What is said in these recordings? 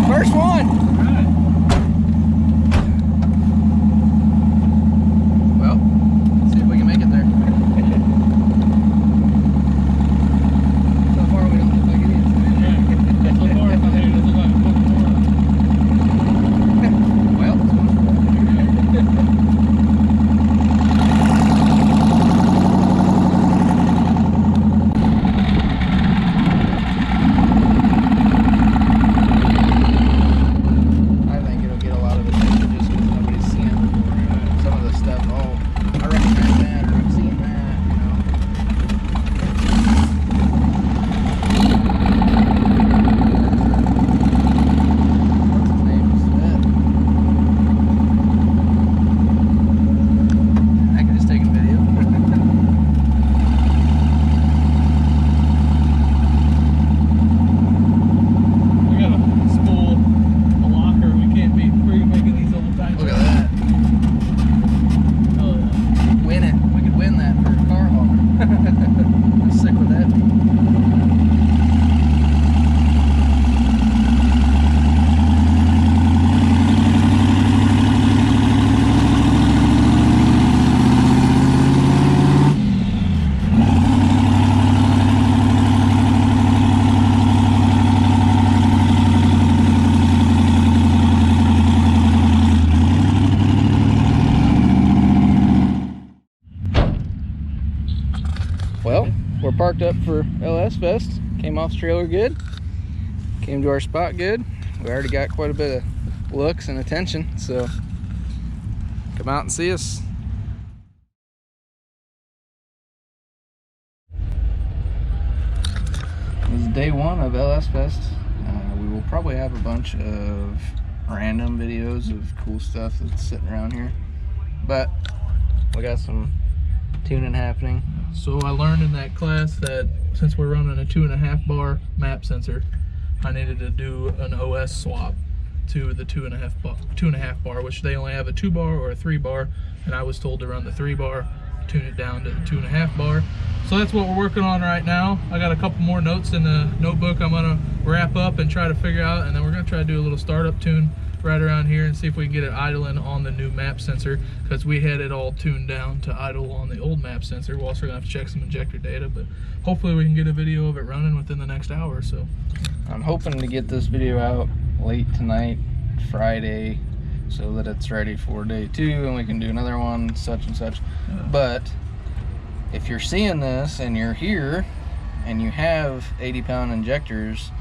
First one. Well, let's see if we can make it there. So far we don't look like idiots. So far, it doesn't look like a book more. Well, we're parked up for LS Fest. Came off the trailer good. Came to our spot good. We already got quite a bit of looks and attention, so come out and see us. This is day one of LS Fest. We will probably have a bunch of random videos of cool stuff that's sitting around here, but we got some tuning happening. So I learned in that class that since we're running a 2.5 bar map sensor, I needed to do an OS swap to the 2.5 bar, which they only have a 2 bar or a 3 bar, and I was told to run the 3 bar, tune it down to the 2.5 bar. So that's what we're working on right now. I got a couple more notes in the notebook I'm gonna wrap up and try to figure out, and then we're gonna try to do a little startup tune right around here and see if we can get it idling on the new map sensor, because we had it all tuned down to idle on the old map sensor. We're also gonna have to check some injector data, but hopefully we can get a video of it running within the next hour or so. I'm hoping to get this video out late tonight, Friday, so that it's ready for day 2 and we can do another one, such and such. But if you're seeing this and you're here and you have 80-pound injectors,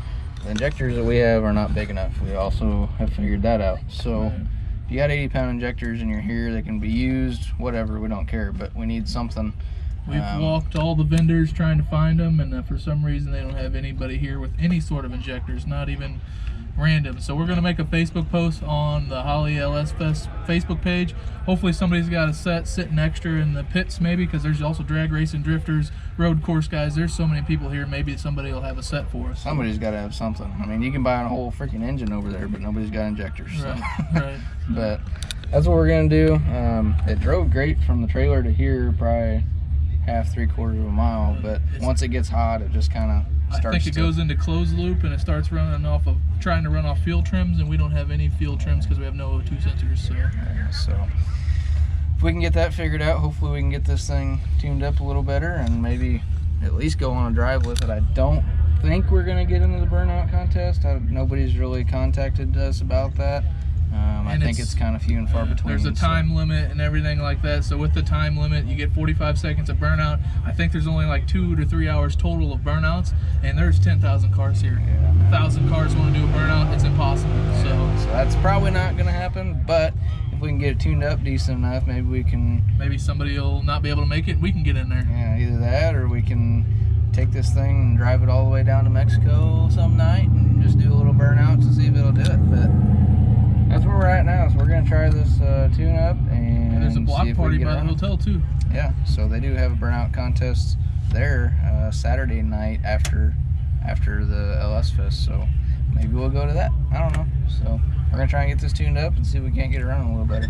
the injectors that we have are not big enough. We also have figured that out. So if you got 80-pound injectors and you're here, they can be used, whatever, we don't care, but we need something. We've walked all the vendors trying to find them, and for some reason they don't have anybody here with any sort of injectors, not even random. So we're going to make a Facebook post on the Holley LS Fest Facebook page. Hopefully somebody's got a set sitting extra in the pits, maybe, because there's also drag racing, drifters, road course guys. There's so many people here, maybe somebody will have a set for us. Somebody's got to have something. I mean, you can buy a whole freaking engine over there, but nobody's got injectors. So. Right. But that's what we're going to do. It drove great from the trailer to here, probably half, 3/4 of a mile, but once it gets hot, it just kind of starts. I think it goes into closed loop and it starts running off of, trying to run off fuel trims, and we don't have any fuel trims because we have no O2 sensors. So if we can get that figured out, hopefully we can get this thing tuned up a little better and maybe at least go on a drive with it. I don't think we're going to get into the burnout contest. Nobody's really contacted us about that. I think it's kind of few and far between. There's a time limit and everything like that. So with the time limit, you get 45 seconds of burnout. I think there's only like 2 to 3 hours total of burnouts, and there's 10,000 cars here. 1,000 cars want to do a burnout. It's impossible. So that's probably not going to happen. But if we can get it tuned up decent enough, maybe we can. Maybe somebody will not be able to make it. We can get in there. Yeah, either that, or we can take this thing and drive it all the way down to Mexico some night and just do a little burnout to see if it'll do it. But that's where we're at now, so we're going to try this tune up and there's a block party by the hotel too. Yeah, so they do have a burnout contest there Saturday night after the LS Fest, so maybe we'll go to that. I don't know. So we're going to try and get this tuned up and see if we can't get it running a little better.